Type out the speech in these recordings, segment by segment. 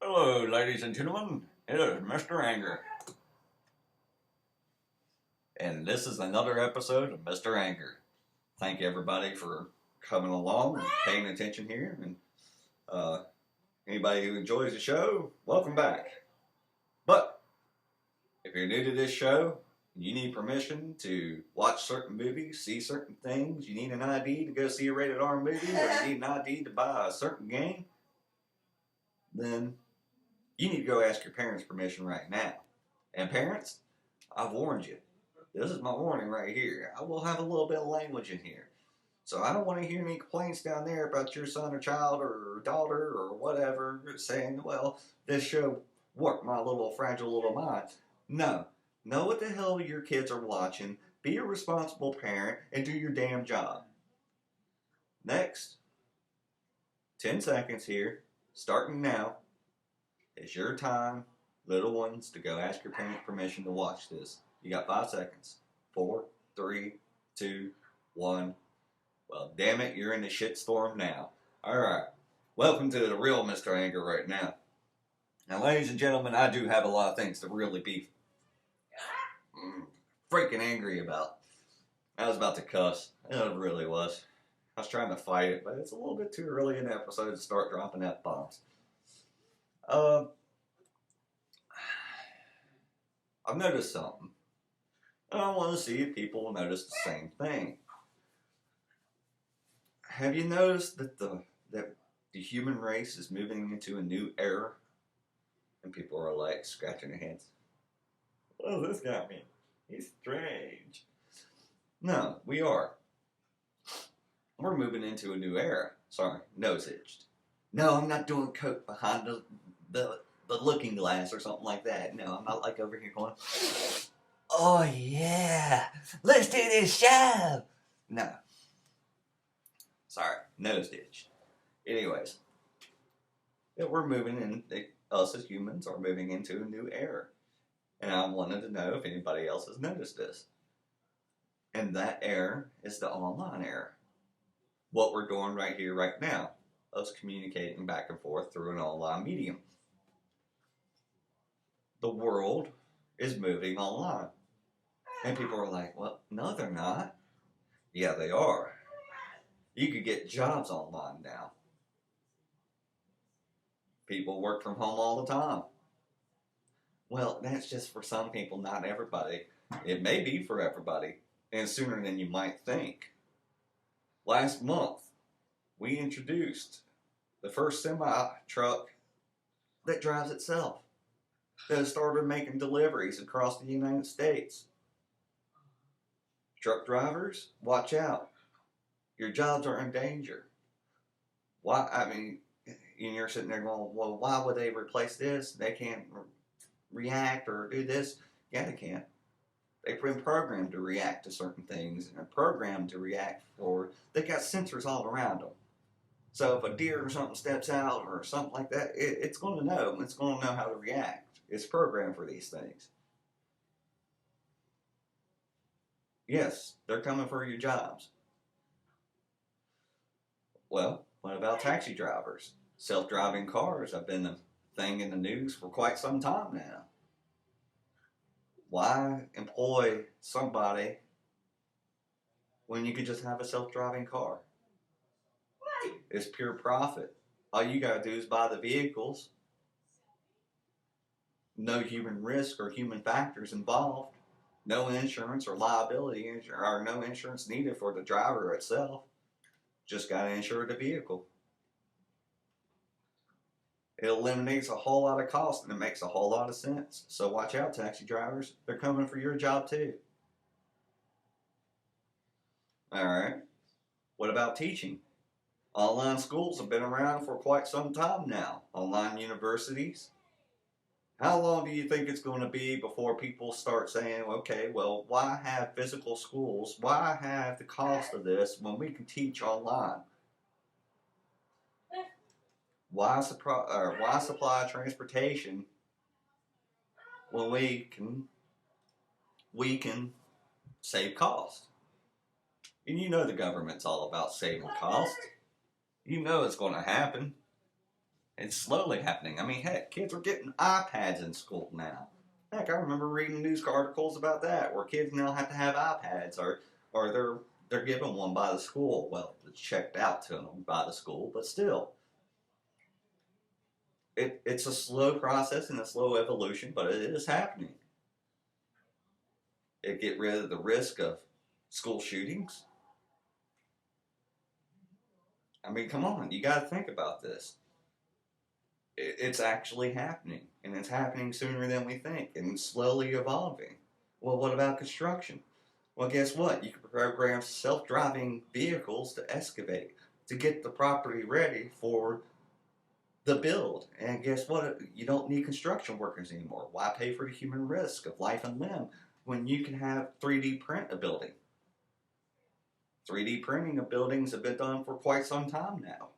Hello, ladies and gentlemen. It is Mr. Anger. And this is another episode of Mr. Anger. Thank you, everybody, for coming along and paying attention here. And anybody who enjoys the show, welcome back. But if you're new to this show, you need permission to watch certain movies, see certain things, you need an ID to go see a rated R movie, or you need an ID to buy a certain game, then you need to go ask your parents' permission right now. And parents, I've warned you. This is my warning right here. I will have a little bit of language in here. So I don't want to hear any complaints down there about your son or child or daughter or whatever saying, well, this show warped my little fragile little mind. No. Know what the hell your kids are watching, be a responsible parent, and do your damn job. Next, 10 seconds here, starting now. It's your time, little ones, to go ask your parents permission to watch this. You got 5 seconds. 4, 3, 2, 1. Well, damn it, you're in the shitstorm now. Alright, welcome to the real Mr. Anger right now. Now, ladies and gentlemen, I do have a lot of things to really be freaking angry about. I was about to cuss. It really was. I was trying to fight it, but it's a little bit too early in the episode to start dropping F-bombs. I've noticed something. And I want to see if people will notice the same thing. Have you noticed that the human race is moving into a new era? And people are like scratching their heads. What does this guy mean? He's strange. No, we are. We're moving into a new era. Sorry, nose itched. No, I'm not doing coke behind the looking glass or something like that. No, I'm not like over here going, oh yeah, let's do this show. No. Sorry, nose itched. Anyways, we're moving in, us as humans are moving into a new era. And I wanted to know if anybody else has noticed this. And that era is the online era. What we're doing right here, right now. Us communicating back and forth through an online medium. The world is moving online. And people are like, well, no, they're not. Yeah, they are. You could get jobs online now. People work from home all the time. Well, that's just for some people, not everybody. It may be for everybody, and sooner than you might think. Last month, we introduced the first semi-truck that drives itself, that has started making deliveries across the United States. Truck drivers, watch out. Your jobs are in danger. Why? I mean, and you're sitting there going, well, why would they replace this? They can't react or do this. Yeah, they can. They've been programmed to react to certain things and are programmed to react for. They got sensors all around them. So if a deer or something steps out or something like that, it's going to know. It's going to know how to react. It's programmed for these things. Yes, they're coming for your jobs. Well, what about taxi drivers? Self-driving cars have been a thing in the news for quite some time now. Why employ somebody when you could just have a self-driving car? It's pure profit. All you gotta do is buy the vehicles. No human risk or human factors involved. No insurance or liability or no insurance needed for the driver itself. Just gotta insure the vehicle. It eliminates a whole lot of cost and it makes a whole lot of sense. So watch out, taxi drivers. They're coming for your job too. Alright. What about teaching? Online schools have been around for quite some time now. Online universities. How long do you think it's going to be before people start saying, okay, well, why have physical schools? Why have the cost of this when we can teach online? Why supply transportation when we can save cost? And you know the government's all about saving cost. You know it's going to happen. It's slowly happening. I mean, heck, kids are getting iPads in school now. Heck, I remember reading news articles about that, where kids now have to have iPads, or they're given one by the school. Well, it's checked out to them by the school, but still, it's a slow process and a slow evolution, but it is happening. It get rid of the risk of school shootings. I mean, come on, you got to think about this. It's actually happening, and it's happening sooner than we think, and it's slowly evolving. Well, what about construction? Well, guess what? You can program self-driving vehicles to excavate, to get the property ready for the build. And guess what? You don't need construction workers anymore. Why pay for the human risk of life and limb when you can have 3D print a building? 3D printing of buildings have been done for quite some time now.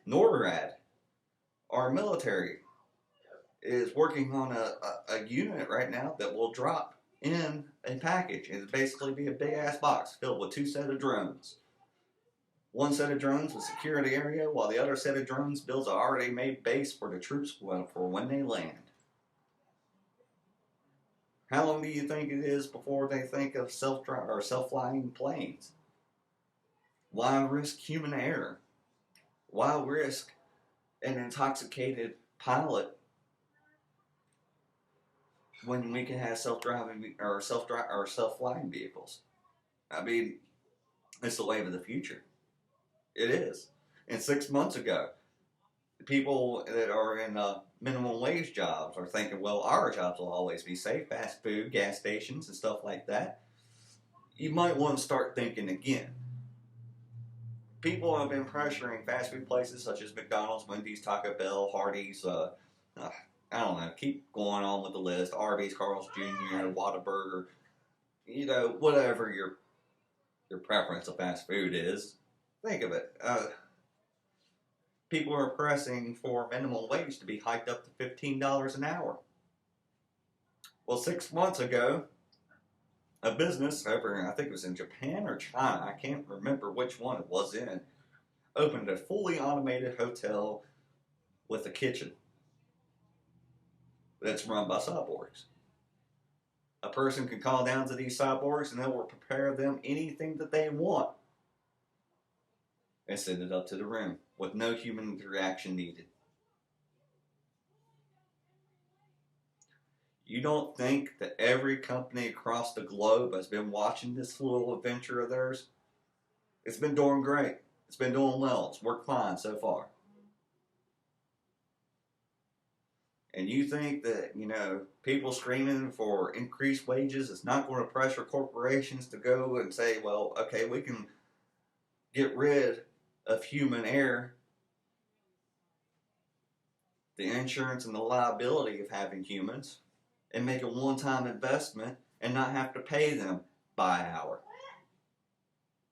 NORAD, our military, is working on a unit right now that will drop in a package. It'll basically be a big ass box filled with 2 sets of drones. One set of drones will secure the area, while the other set of drones builds an already made base for the troops for when they land. How long do you think it is before they think of self-flying planes? Why risk human error? Why risk an intoxicated pilot when we can have self-driving or self-flying vehicles? I mean, it's the wave of the future. It is. And 6 months ago, people that are in minimum wage jobs are thinking, well, our jobs will always be safe, fast food, gas stations, and stuff like that. You might want to start thinking again. People have been pressuring fast food places such as McDonald's, Wendy's, Taco Bell, Hardee's, I don't know, keep going on with the list, Arby's, Carl's Jr., Whataburger, you know, whatever your preference of fast food is. Think of it. People are pressing for minimum wage to be hiked up to $15 an hour. Well, 6 months ago, a business over, I think it was in Japan or China, I can't remember which one it was in, opened a fully automated hotel with a kitchen that's run by cyborgs. A person can call down to these cyborgs and they will prepare them anything that they want and send it up to the room with no human interaction needed. You don't think that every company across the globe has been watching this little adventure of theirs? It's been doing great. It's been doing well. It's worked fine so far. And you think that, you know, people screaming for increased wages is not going to pressure corporations to go and say, well, okay, we can get rid of human error, the insurance and the liability of having humans, and make a one-time investment and not have to pay them by hour.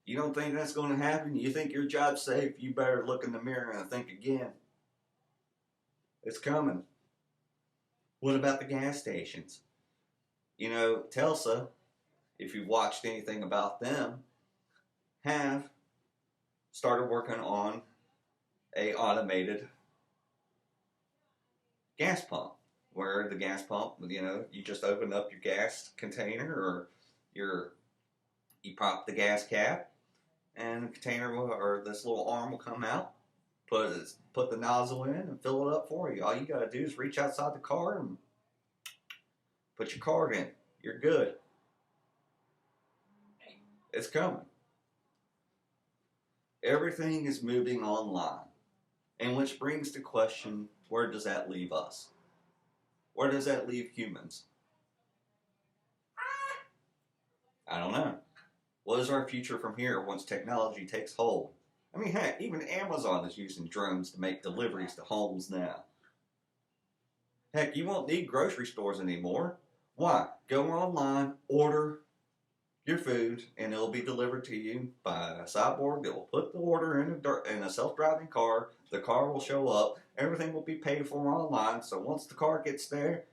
You don't think that's going to happen? You think your job's safe? You better look in the mirror and think again. It's coming. What about the gas stations? You know, Telsa, if you've watched anything about them, have started working on a automated gas pump, where the gas pump, you know, you just open up your gas container or you pop the gas cap, and the container or this little arm will come out, put the nozzle in and fill it up for you. All you gotta do is reach outside the car and put your card in. You're good. It's coming. Everything is moving online. And which brings the question, where does that leave us? Where does that leave humans? I don't know. What is our future from here once technology takes hold? I mean, heck, even Amazon is using drones to make deliveries to homes now. Heck, you won't need grocery stores anymore. Why? Go online, order your food, and it'll be delivered to you by a cyborg that will put the order in a self-driving car. The car will show up. Everything will be paid for online. So once the car gets there,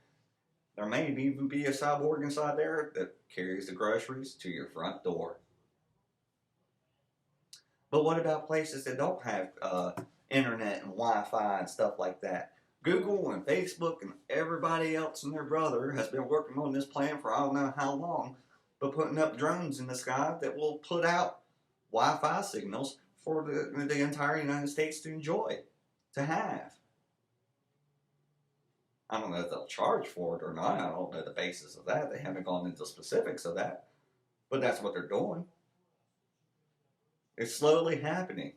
there may even be a cyborg inside there that carries the groceries to your front door. But what about places that don't have internet and Wi-Fi and stuff like that. Google and Facebook and everybody else and their brother has been working on this plan for I don't know how long, but putting up drones in the sky that will put out Wi-Fi signals for the entire United States to enjoy, to have. I don't know if they'll charge for it or not. I don't know the basis of that. They haven't gone into specifics of that. But that's what they're doing. It's slowly happening.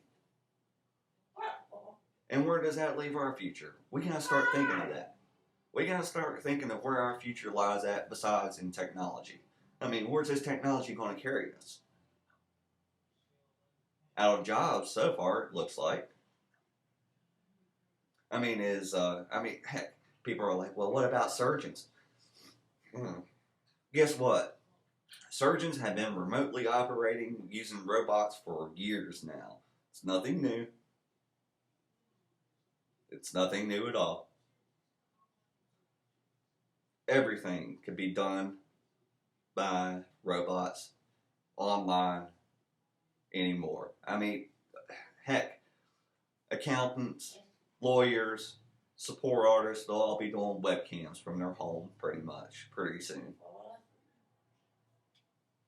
And where does that leave our future? We gotta start thinking of that. We gotta start thinking of where our future lies at besides in technology. I mean, where's this technology going to carry us? Out of jobs so far, it looks like. I mean, heck, people are like, well, what about surgeons? Guess what? Surgeons have been remotely operating using robots for years now. It's nothing new. It's nothing new at all. Everything can be done by robots online anymore. I mean, heck, accountants, lawyers, support artists, they'll all be doing webcams from their home pretty soon.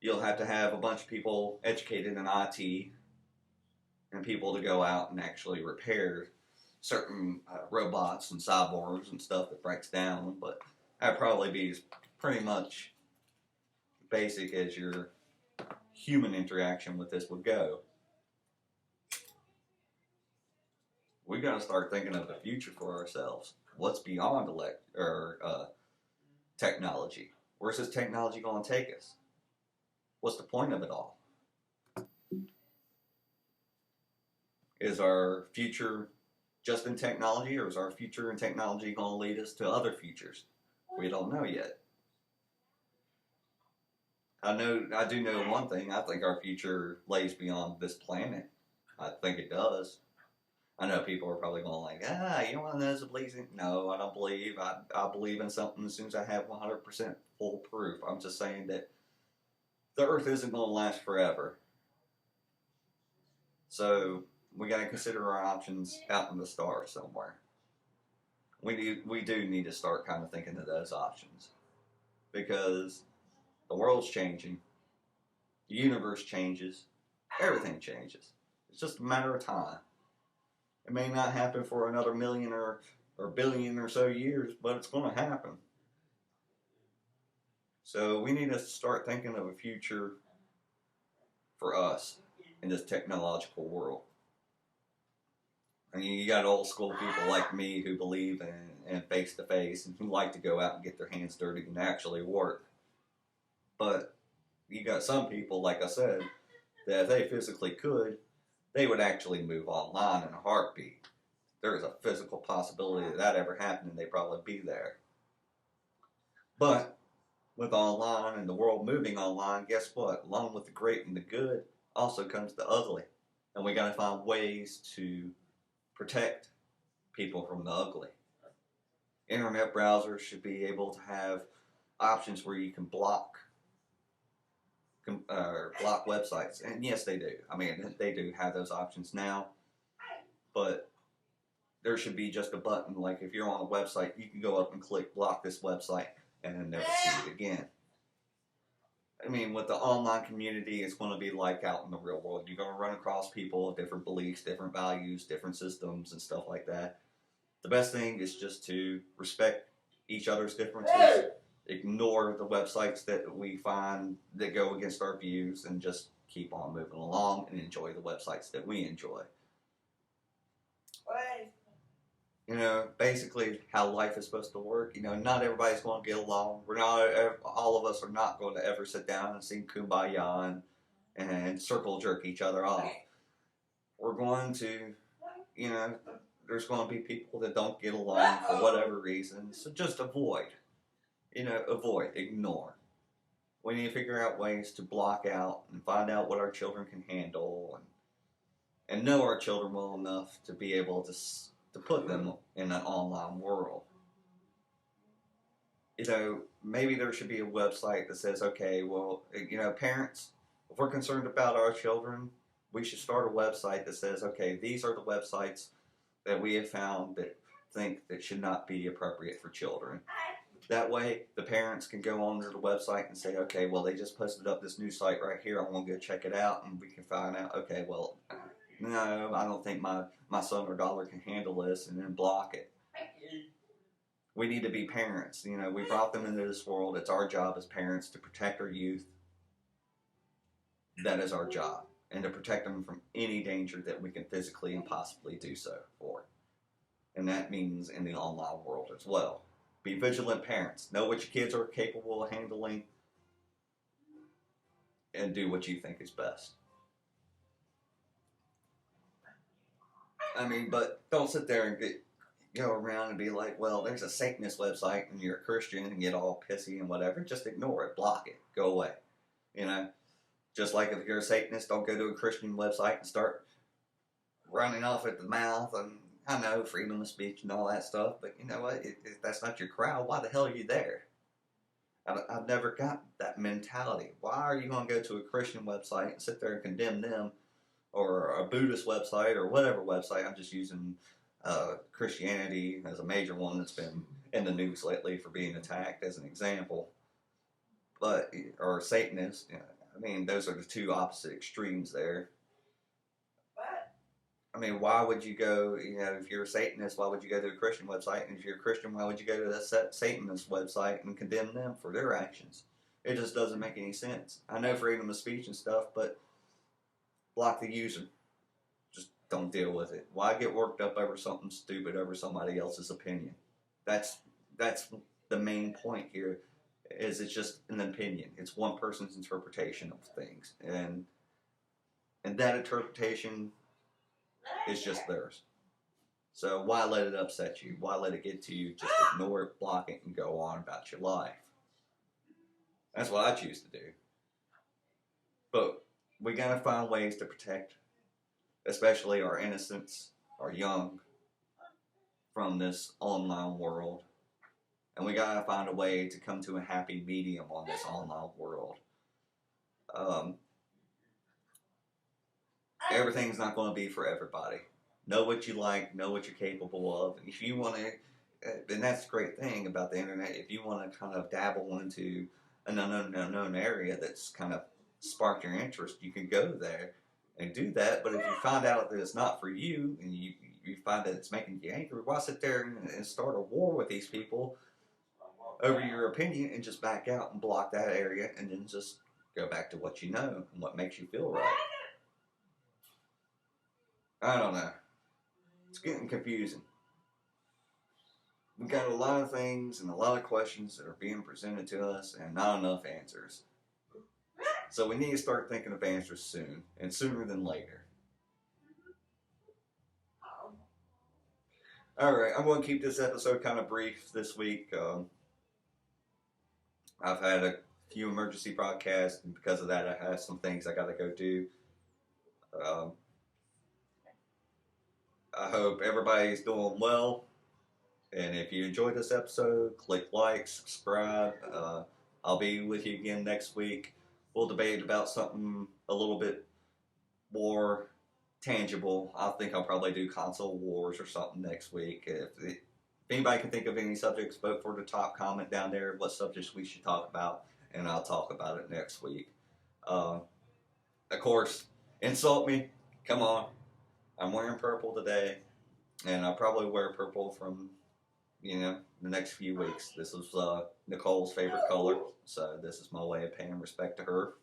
You'll have to have a bunch of people educated in IT and people to go out and actually repair certain robots and cyborgs and stuff that breaks down, but that'd probably be pretty much basic as your human interaction with this would go. We got to start thinking of the future for ourselves. What's beyond technology? Where's this technology going to take us? What's the point of it all? Is our future just in technology, or is our future in technology going to lead us to other futures? We don't know yet. I do know one thing. I think our future lays beyond this planet. I think it does. I know people are probably going like, you don't want to know it's a blazing. No, I don't believe. I believe in something as soon as I have 100% full proof. I'm just saying that the Earth isn't going to last forever. So we got to consider our options out in the stars somewhere. We do need to start kind of thinking of those options, because the world's changing, the universe changes, everything changes. It's just a matter of time. It may not happen for another million or billion or so years, but it's going to happen. So we need to start thinking of a future for us in this technological world. I mean, you got old school people like me who believe in face-to-face and who like to go out and get their hands dirty and actually work. But you got some people, like I said, that if they physically could, they would actually move online in a heartbeat. There is a physical possibility that ever happened, and they'd probably be there. But with online and the world moving online, guess what? Along with the great and the good also comes the ugly. And we got to find ways to protect people from the ugly. Internet browsers should be able to have options where you can block websites. And yes, they do. I mean, they do have those options now. But there should be just a button, like if you're on a website, you can go up and click block this website and then never see it again. I mean, with the online community, it's going to be like out in the real world. You're going to run across people of different beliefs, different values, different systems, and stuff like that. The best thing is just to respect each other's differences, ignore the websites that we find that go against our views, and just keep on moving along and enjoy the websites that we enjoy. You know, basically how life is supposed to work. You know, not everybody's going to get along. All of us are not going to ever sit down and sing Kumbaya and circle jerk each other off. We're going to, you know, there's going to be people that don't get along for whatever reason. So just avoid. You know, ignore. We need to figure out ways to block out and find out what our children can handle and know our children well enough to be able to put them in an online world. You know, maybe there should be a website that says, okay, well, you know, parents, if we're concerned about our children, we should start a website that says, okay, these are the websites that we have found that think that should not be appropriate for children. That way, the parents can go onto the website and say, okay, well, they just posted up this new site right here. I want to go check it out. And we can find out, okay, well, no, I don't think my son or daughter can handle this, and then block it. We need to be parents. You know, we brought them into this world. It's our job as parents to protect our youth. That is our job. And to protect them from any danger that we can physically and possibly do so for. And that means in the online world as well. Be vigilant parents. Know what your kids are capable of handling. And do what you think is best. I mean, but don't sit there and go around and be like, well, there's a Satanist website and you're a Christian and get all pissy and whatever. Just ignore it. Block it. Go away. You know? Just like if you're a Satanist, don't go to a Christian website and start running off at the mouth and, I know, freedom of speech and all that stuff, but you know what? If that's not your crowd, why the hell are you there? I've never got that mentality. Why are you going to go to a Christian website and sit there and condemn them, or a Buddhist website, or whatever website? I'm just using Christianity as a major one that's been in the news lately for being attacked as an example. But, or Satanist, you know, I mean, those are the two opposite extremes there. I mean, why would you go, you know, if you're a Satanist, why would you go to a Christian website? And if you're a Christian, why would you go to the Satanist website and condemn them for their actions? It just doesn't make any sense. I know freedom of speech and stuff, but block the user. Just don't deal with it. Why get worked up over something stupid, over somebody else's opinion? That's the main point here, is it's just an opinion. It's one person's interpretation of things. And that interpretation is just theirs. So why let it upset you? Why let it get to you? Just ignore it, block it, and go on about your life. That's what I choose to do. But we gotta find ways to protect, especially our innocents, our young, from this online world. And we gotta find a way to come to a happy medium on this online world. Everything's not going to be for everybody. Know what you like, know what you're capable of. If you want to, and that's the great thing about the internet, if you want to kind of dabble into an unknown area that's kind of sparked your interest, you can go there and do that. But if you find out that it's not for you, and you find that it's making you angry, why sit there and start a war with these people over your opinion and just back out and block that area and then just go back to what you know and what makes you feel right? I don't know. It's getting confusing. We got a lot of things and a lot of questions that are being presented to us and not enough answers. So we need to start thinking of answers soon, and sooner than later. Alright, I'm going to keep this episode kind of brief this week. I've had a few emergency broadcasts, and because of that I have some things I got to go do. I hope everybody's doing well. And if you enjoyed this episode, click like, subscribe. I'll be with you again next week. We'll debate about something a little bit more tangible. I think I'll probably do console wars or something next week. If anybody can think of any subjects, vote for the top comment down there what subjects we should talk about, and I'll talk about it next week. Of course, insult me. Come on. I'm wearing purple today, and I'll probably wear purple from, the next few weeks. This is Nicole's favorite color, so this is my way of paying respect to her.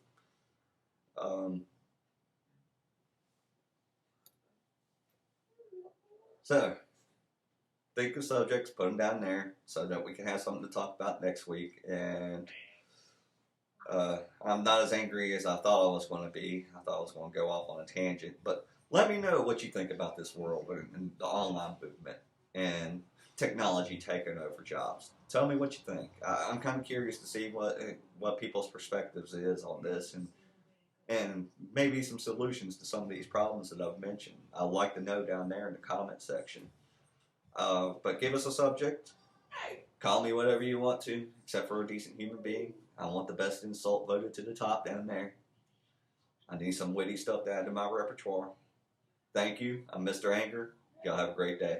So, think of subjects, put them down there, so that we can have something to talk about next week, and I'm not as angry as I thought I was going to be. I thought I was going to go off on a tangent, but let me know what you think about this world and the online movement and technology taking over jobs. Tell me what you think. I'm kind of curious to see what people's perspectives is on this, and maybe some solutions to some of these problems that I've mentioned. I'd like to know down there in the comment section. But give us a subject. Call me whatever you want to, except for a decent human being. I want the best insult voted to the top down there. I need some witty stuff to add to my repertoire. Thank you. I'm Mr. Anger. Y'all have a great day,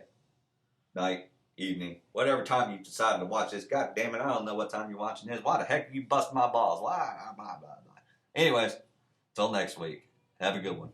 night, evening, whatever time you decide to watch this. God damn it, I don't know what time you're watching this. Why the heck are you busting my balls? Why? Blah, blah, blah. Anyways, till next week. Have a good one.